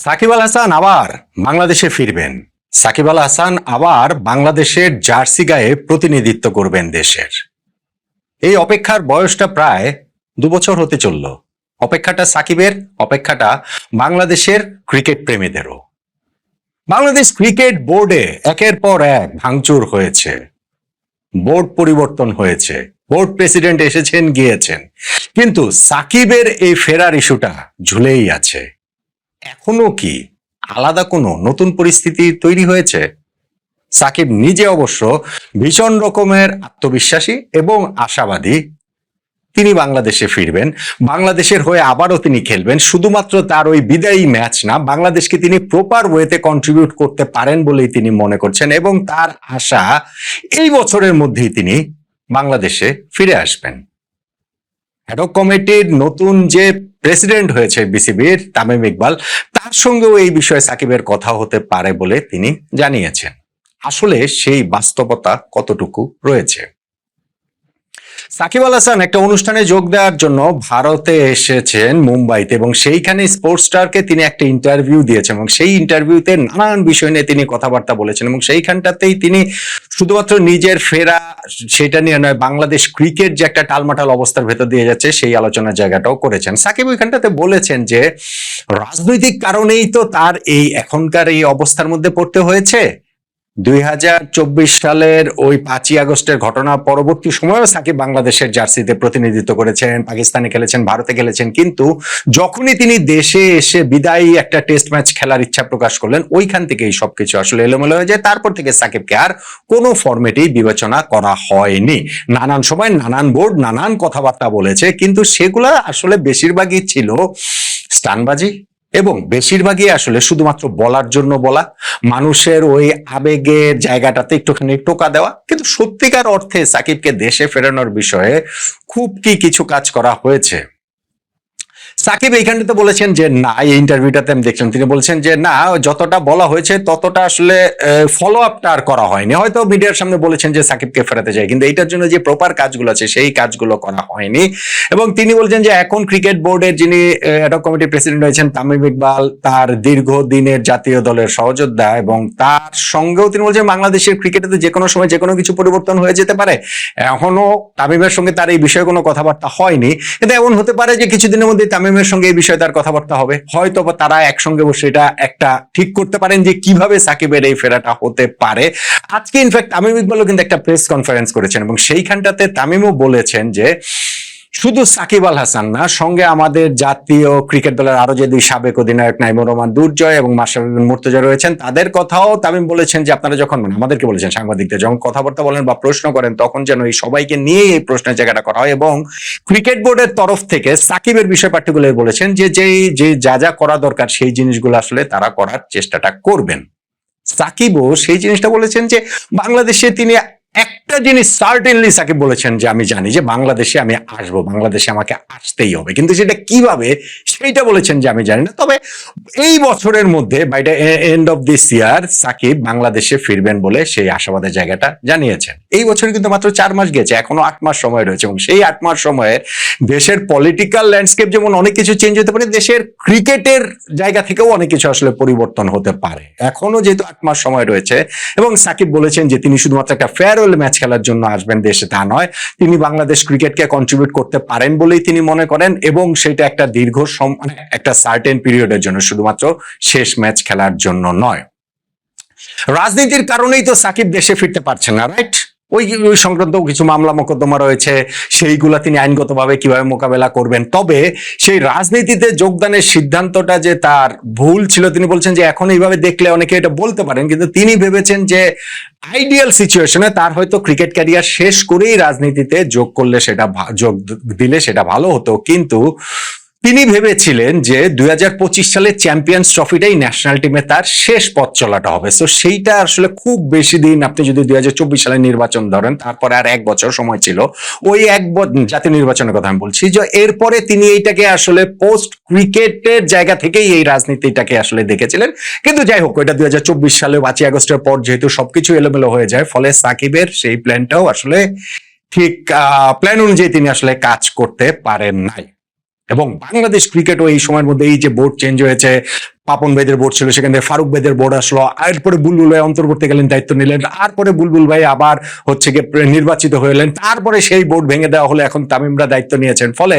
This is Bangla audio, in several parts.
সাকিব আল হাসান আবার বাংলাদেশে ফিরবেন। সাকিব আল হাসান আবার বাংলাদেশের জার্সি গায়ে প্রতিনিধিত্ব করবেন দেশের। এই অপেক্ষার বয়সটা প্রায় 2 বছর হতে চলল। অপেক্ষাটা সাকিবের, অপেক্ষাটা বাংলাদেশের ক্রিকেট প্রেমীদেরও। বাংলাদেশ ক্রিকেট বোর্ডে একের পর এক ভাঙচুর হয়েছে, বোর্ড পরিবর্তন হয়েছে, বোর্ড প্রেসিডেন্ট এসেছেন গিয়েছেন, কিন্তু সাকিবের এই ফেরার ইস্যুটা ঝুলেই আছে। এখনো কি আলাদা কোনো নতুন পরিস্থিতি তৈরি হয়েছে? সাকিব নিজে অবশ্য ভীষণ রকমের আত্মবিশ্বাসী এবং আশাবাদী। তিনি বাংলাদেশে ফিরবেন, বাংলাদেশের হয়ে আবারও তিনি খেলবেন। শুধুমাত্র তার ওই বিদায়ী ম্যাচ না, বাংলাদেশকে তিনি প্রপার ওয়েতে কন্ট্রিবিউট করতে পারেন বলেই তিনি মনে করছেন এবং তার আশা এই বছরের মধ্যেই তিনি বাংলাদেশে ফিরে আসবেন। অ্যাডহক কমিটির নতুন যে প্রেসিডেন্ট হয়েছে বিসিবির, তামিম ইকবাল, তার সঙ্গেও এই বিষয়ে সাকিবের কথা হতে পারে বলে তিনি জানিয়েছেন। আসলে সেই বাস্তবতা কতটুকু রয়েছে? সাকিব আল হাসান একটা অনুষ্ঠানে যোগ দেওয়ার জন্য ভারতে এসেছেন মুম্বাইতে, এবং সেইখানে স্পোর্টস স্টারকে তিনি একটা ইন্টারভিউ দিয়েছেন এবং সেই ইন্টারভিউতে নানান বিষয় নিয়ে তিনি কথাবার্তা বলেছেন এবং সেইখানটাতেই তিনি শুধুমাত্র নিজের ফেরা সেটা নিয়ে নয়, বাংলাদেশ ক্রিকেট যে একটা টালমাটাল অবস্থার ভেতর দিয়ে যাচ্ছে সেই আলোচনার জায়গাটাও করেছেন। সাকিব ওইখানটাতে বলেছেন যে রাজনৈতিক কারণেই তো তার এই এখনকার এই অবস্থার মধ্যে পড়তে হয়েছে। 2024 সালের ওই 5ই আগস্টের ঘটনা পরবর্তী সময়েও সাকিব বাংলাদেশের জার্সিতে প্রতিনিধিত্ব করেছেন, পাকিস্তানে খেলেছেন, ভারতে খেলেছেন, কিন্তু যখনই তিনি দেশে এসে বিদায়ী একটা টেস্ট ম্যাচ খেলার ইচ্ছা প্রকাশ করলেন, ওইখান থেকেই সবকিছু আসলে এলোমেলো হয়ে যায়। তারপর থেকে সাকিবকে আর কোনো ফরম্যাটেই বিবেচনা করা হয়নি। নানান সময় নানান বোর্ড নানান কথাবার্তা বলেছে, কিন্তু সেগুলা আসলে বেশিরভাগই ছিল স্টানবাজি এবং বেশিরভাগই আসলে শুধুমাত্র বলার জন্য বলা, মানুষের ওই আবেগের জায়গাটাতে একটুখানি টোকা দেওয়া। কিন্তু সত্যিকার অর্থে সাকিবকে দেশে ফেরানোর বিষয়ে খুব কিছু কাজ করা হয়েছে। সাকিব এইখানটাতে বলেছেন যে না, এই ইন্টারভিউটাতে আমি দেখলাম তিনি বলছেন যে না, যতটা বলা হয়েছে ততটা আসলে ফলো আপটা আর করা হয়নি। হয়তো মিডিয়ার সামনে বলেছেন যে সাকিবকে ফেরাতে চাই, কিন্তু এইটার জন্য যে প্রপার কাজগুলো আছে সেই কাজগুলো করা হয়নি। এবং তিনি বলছেন যে এখন ক্রিকেট বোর্ডের যিনি অ্যাডহক কমিটির প্রেসিডেন্ট হয়েছেন তামিম ইকবাল, তার দীর্ঘদিনের জাতীয় দলের সহযোদ্ধা, এবং তার সঙ্গেও তিনি বলছেন বাংলাদেশের ক্রিকেটে যে কোনো সময় যে কোনো কিছু পরিবর্তন হয়ে যেতে পারে। এখনো তামিমের সঙ্গে তার এই বিষয়ে কোনো কথাবার্তা হয়নি, কিন্তু এমন হতে পারে যে কিছুদিনের মধ্যে তামিমের সঙ্গে এই বিষয়ে তার কথাবার্তা হবে। হয়তো বা তারা একসঙ্গে বসে এটা একটা ঠিক করতে পারেন যে কিভাবে সাকিবের এই ফেরাটা হতে পারে। আজকে ইনফ্যাক্ট তামিম ইকবালও কিন্তু একটা প্রেস কনফারেন্স করেছেন এবং সেইখানটাতে তামিমও বলেছেন যে শুধু সাকিব আল হাসান না, সঙ্গে আমাদের জাতীয় ক্রিকেট দলের আরো যে 2 সাবেক অধিনায়ক নাইমুর রহমান দুর্জয় এবং মাশরাফি বিন মুর্তজা রয়েছেন, তাদের কথাও তামিম বলেছেন যে আপনারা যখন, আমাদেরকে বলেছেন সাংবাদিকদের যখন কথাবার্তা বলেন বা প্রশ্ন করেন, তখন যেন এই সবাইকে নিয়ে এই প্রশ্নের জায়গাটা করা হয়। এবং ক্রিকেট বোর্ডের তরফ থেকে সাকিবের বিষয় পার্টিকুলার বলেছেন যে যা যা করা দরকার সেই জিনিসগুলো আসলে তারা করার চেষ্টাটা করবেন। সাকিবও সেই জিনিসটা বলেছেন যে বাংলাদেশে তিনি একটা জিনিস সার্টেনলি সাকিব বলেছেন যে আমি জানি যে বাংলাদেশে আমি আসবো, বাংলাদেশে আমাকে আসতেই হবে, কিন্তু সেটা কিভাবে সেইটা বলেছেন যে আমি জানি না। তবে এই বছরের মধ্যে by the end of this year Shakib বাংলাদেশে ফিরবেন বলে সেই আশাবাদের জায়গাটা জানিয়েছেন। এই বছর কিন্তু মাত্র 4 মাস গেছে, এখনো 8 মাস সময় রয়েছে, এবং সেই 8 মাস সময়ে দেশের পলিটিক্যাল ল্যান্ডস্কেপ যেমন অনেক কিছু চেঞ্জ হতে পারে, দেশের ক্রিকেটের জায়গা থেকেও অনেক কিছু আসলে পরিবর্তন হতে পারে। এখনো যেহেতু 8 মাস সময় রয়েছে, এবং সাকিব বলেছেন যে তিনি শুধুমাত্র একটা ফেয়ারওয়েল ম্যাচ খেলার জন্য আসবেন দেশে, তা নয়, তিনি বাংলাদেশ ক্রিকেটকে কন্ট্রিবিউট করতে পারেন বলেই তিনি মনে করেন, এবং সেটা একটা দীর্ঘ একটা সার্টেন পিরিয়ডের জন্য, শুধুমাত্র শেষ ম্যাচ খেলার জন্য নয়। রাজনীতির কারণেই তো সাকিব দেশে ফিরতে পারছেন না, রাইট? ওই সংক্রান্ত কিছু মামলা মোকদ্দমা রয়েছে, সেইগুলা তিনি আইনগতভাবে কিভাবে মোকাবেলা করবেন। তবে সেই রাজনীতিতে যোগদানের সিদ্ধান্তটা যে তার ভুল ছিল, তিনি বলছেন যে এখন এইভাবে দেখলে অনেকে এটা বলতে পারেন, কিন্তু তিনি ভেবেছেন যে আইডিয়াল সিচুয়েশনে তার হয়তো ক্রিকেট ক্যারিয়ার শেষ করেই রাজনীতিতে যোগ করলে সেটা যোগ দিলে সেটা ভালো হতো। কিন্তু তিনি ভেবেছিলেন যে 2025 সালে চ্যাম্পিয়ন্স ট্রফিটাই ন্যাশনাল টিমে তার শেষ পথ চলাটা হবে। সো সেইটা আসলে খুব বেশি দিন, আপনি যদি 2024 সালে নির্বাচন ধরেন, তারপরে আর 1 বছর সময় ছিল, ওই জাতীয় নির্বাচনের কথা আমি বলছি, যে এরপরে তিনি এইটাকে আসলে পোস্ট ক্রিকেটের জায়গা থেকেই এই রাজনীতিটাকে আসলে দেখেছিলেন। কিন্তু যাই হোক, ওইটা 2024 সালে 5ই আগস্টের পর যেহেতু সবকিছু এলোমেলো হয়ে যায়, ফলে সাকিবের সেই প্ল্যানটাও আসলে ঠিক প্ল্যান অনুযায়ী তিনি আসলে কাজ করতে পারেন নাই। এবং বাংলাদেশ ক্রিকেটও এই সময়ের মধ্যে, এই যে বোর্ড চেঞ্জ হয়েছে, পাপন ভাইদের বোর্ড ছিল, সেখান থেকে ফারুক ভাইদের বোর্ড আসলো, এরপরে বুলবুল ভাই অন্তর্বর্তীকালীন দায়িত্ব নিলেন, তারপরে বুলবুল ভাই আবার হচ্ছে গিয়ে নির্বাচিত হলেন, তারপরে সেই বোর্ড ভেঙে দেওয়া হলো, এখন তামিমরা দায়িত্ব নিয়েছেন। ফলে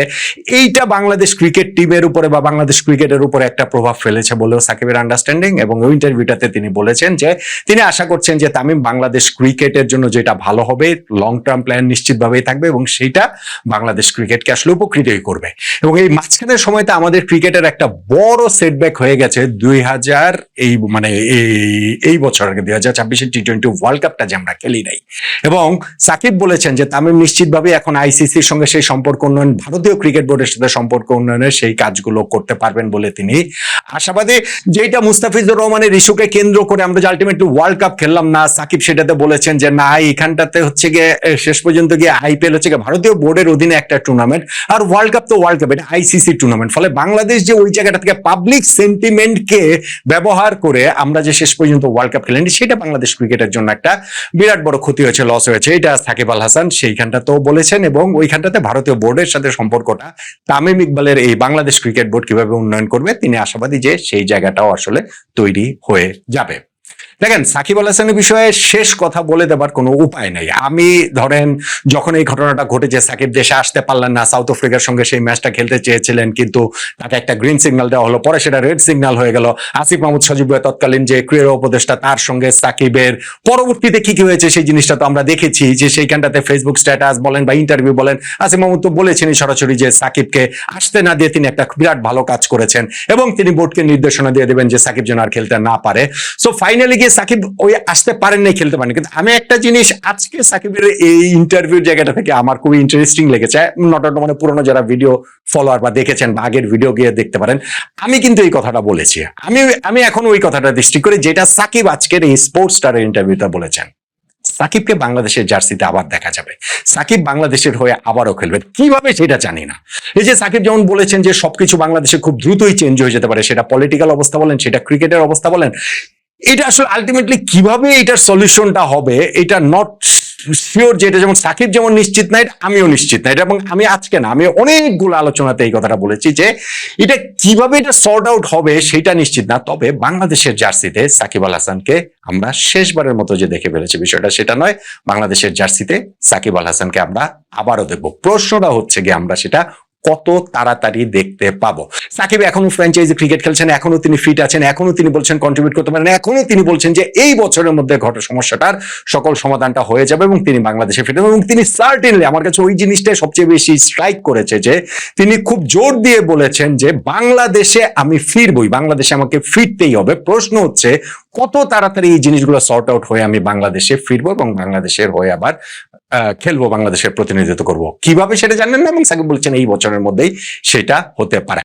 এইটা বাংলাদেশ ক্রিকেট টিমের উপরে বা বাংলাদেশ ক্রিকেটের উপরে একটা প্রভাব ফেলেছে বলেও সাকিবের আন্ডারস্ট্যান্ডিং। এবং ওই ইন্টারভিউটাতে তিনি বলেছেন যে তিনি আশা করছেন যে তামিম বাংলাদেশ ক্রিকেটের জন্য যেটা ভালো হবে, লং টার্ম প্ল্যান নিশ্চিতভাবেই থাকবে এবং সেইটা বাংলাদেশ ক্রিকেটকে আসলে উপকৃতই করবে। এবং এই মাঝখানের সময়তে আমাদের ক্রিকেটের একটা বড় সেটব্যাক হয়ে গেছে 2000 এই বছর 2026 টি-20 ওয়ার্ল্ড কাপটা যে আমরা খেলি নাই। এবং সাকিব বলেছেন যে তামিম নিশ্চিতভাবে এখন আইসিসির সঙ্গে সেই সম্পর্ক উন্নয়ন, ভারতীয় ক্রিকেট বোর্ডের সাথে সম্পর্ক উন্নয়নের সেই কাজগুলো করতে পারবেন বলে তিনি আশাবাদী। যেটা মুস্তাফিজুর রহমানের ইস্যুকে কেন্দ্র করে আমরা যে আলটিমেটলি ওয়ার্ল্ড কাপ খেললাম না, সাকিব সেটাতে বলেছেন যে না, এখানটাতে হচ্ছে গিয়ে শেষ পর্যন্ত গিয়ে আইপিএল হচ্ছে গিয়ে ভারতীয় বোর্ডের অধীনে একটা টুর্নামেন্ট, আর ওয়ার্ল্ড কাপ তো ওয়ার্ল্ড কাপ, এটা আইসিসি টুর্নামেন্ট। ফলে বাংলাদেশ যে ওই জায়গাটা থেকে পাবলিক সেন্টিমেন্টকে ব্যবহার করে আমরা যে শেষ পর্যন্ত ওয়ার্ল্ড কাপ খেলেনি, সেটা বাংলাদেশ ক্রিকেটের জন্য একটা বিরাট বড় ক্ষতি হয়েছে, লস হয়েছে। এটা সাকিব আল হাসান সেইখানটা তো বলেছেন। এবং ওইখানটাতে ভারতীয় বোর্ডের সাথে সম্পর্কটা তামিম ইকবালের এই বাংলাদেশ ক্রিকেট বোর্ড কিভাবে উন্নয়ন করবে তিনি আশাবাদী যে সেই জায়গাটাও আসলে তৈরি হয়ে যাবে। দেখেন, সাকিব আল হাসানের বিষয়ে শেষ কথা বলে দেবার কোনো উপায় নেই। আমি ধরেন যখন এই ঘটনাটা ঘটেছে, সাকিব দেশে আসতে পারলেন না, সাউথ আফ্রিকার সঙ্গে সেই ম্যাচটা খেলতে চেয়েছিলেন, কিন্তু তাকে একটা গ্রিন সিগন্যাল দেওয়া হলো, পরে সেটা রেড সিগন্যাল হয়ে গেল। আসিফ মাহমুদ সজীব ভাই তৎকালীন যে ক্রীড়া উপদেষ্টা, তার সঙ্গে সাকিবের পরবর্তীতে কি কি হয়েছে সেই জিনিসটা তো আমরা দেখেছি, যে সেইখানটাতে ফেসবুক স্ট্যাটাস বলেন বা ইন্টারভিউ বলেন, আসিফ মাহমুদ তো বলেছেনই সরাসরি যে সাকিবকে আসতে না দিয়ে তিনি একটা বিরাট ভালো কাজ করেছেন এবং তিনি বোর্ডকে নির্দেশনা দিয়ে দেবেন যে সাকিব যেন আর খেলতে না পারে। সো ফাইনালি গিয়ে সাকিব ওই আসতে পারেন নাই, খেলতে পারেন। কিন্তু আমি একটা জিনিস আজকে সাকিবের এই ইন্টারভিউ জায়গাটা থেকে আমার খুবই ইন্টারেস্টিং লেগেছে, নট মানে পুরোনো যারা ভিডিও ফলোয়ার বা দেখেছেন বা আগের ভিডিও গিয়ে দেখতে পারেন, আমি কিন্তু এই কথাটা বলেছি। আমি এখন ওই কথাটা দৃষ্টি করি যেটা সাকিব আজকের এই স্পোর্টস স্টারের ইন্টারভিউতে বলেছেন। সাকিবকে বাংলাদেশের জার্সিতে আবার দেখা যাবে, সাকিব বাংলাদেশের হয়ে আবারও খেলবেন, কিভাবে সেটা জানি না। এই যে সাকিব যেমন বলেছেন যে সবকিছু বাংলাদেশে খুব দ্রুতই চেঞ্জ হয়ে যেতে পারে, সেটা পলিটিক্যাল অবস্থা বলেন, সেটা ক্রিকেটের অবস্থা বলেন, এটা আসলে আলটিমেটলি কিভাবে এটার সলিউশনটা হবে এটা নট শিওর। যে এটা যেমন সাকিব যেমন নিশ্চিত না, এটা আমিও নিশ্চিত না এটা। এবং আমি আজকে না, আমি অনেকগুলো আলোচনাতে এই কথাটা বলেছি যে এটা কিভাবে এটা সর্ট আউট হবে সেটা নিশ্চিত না। তবে বাংলাদেশের জার্সিতে সাকিব আল হাসানকে আমরা শেষবারের মতো যে দেখে ফেলেছি, বিষয়টা সেটা নয়। বাংলাদেশের জার্সিতে সাকিব আল হাসানকে আমরা আবারও দেখবো। প্রশ্নটা হচ্ছে গিয়ে আমরা সেটা কত তাড়াতাড়ি দেখতে পাবো। সাকিব এখনো ফ্র্যাঞ্চাইজি ক্রিকেট খেলছেন, এখনো তিনি ফিট আছেন, এখনো তিনি বলছেন কন্ট্রিবিউট করতে পারেন, এখনো তিনি বলছেন যে এই বছরের মধ্যে সমস্যাটার সকল সমাধানটা হয়ে যাবে এবং তিনি বাংলাদেশে ফিরবেন। এবং তিনি সার্টেনলি, আমার কাছে ওই জিনিসটা সবচেয়ে বেশি স্ট্রাইক করেছে যে তিনি খুব জোর দিয়ে বলেছেন যে বাংলাদেশে আমি ফিরবই, বাংলাদেশে আমাকে ফিরতেই হবে। প্রশ্ন হচ্ছে কত তাড়াতাড়ি এই জিনিসগুলো সর্ট আউট হয়ে আমি বাংলাদেশে ফিরবো এবং বাংলাদেশের হয়ে আবার খেলবো, বাংলাদেশের প্রতিনিধিত্ব করব। কিভাবে সেটা জানেন না, এবং সাকিব বলছেন এই বছরের মধ্যেই সেটা হতে পারে।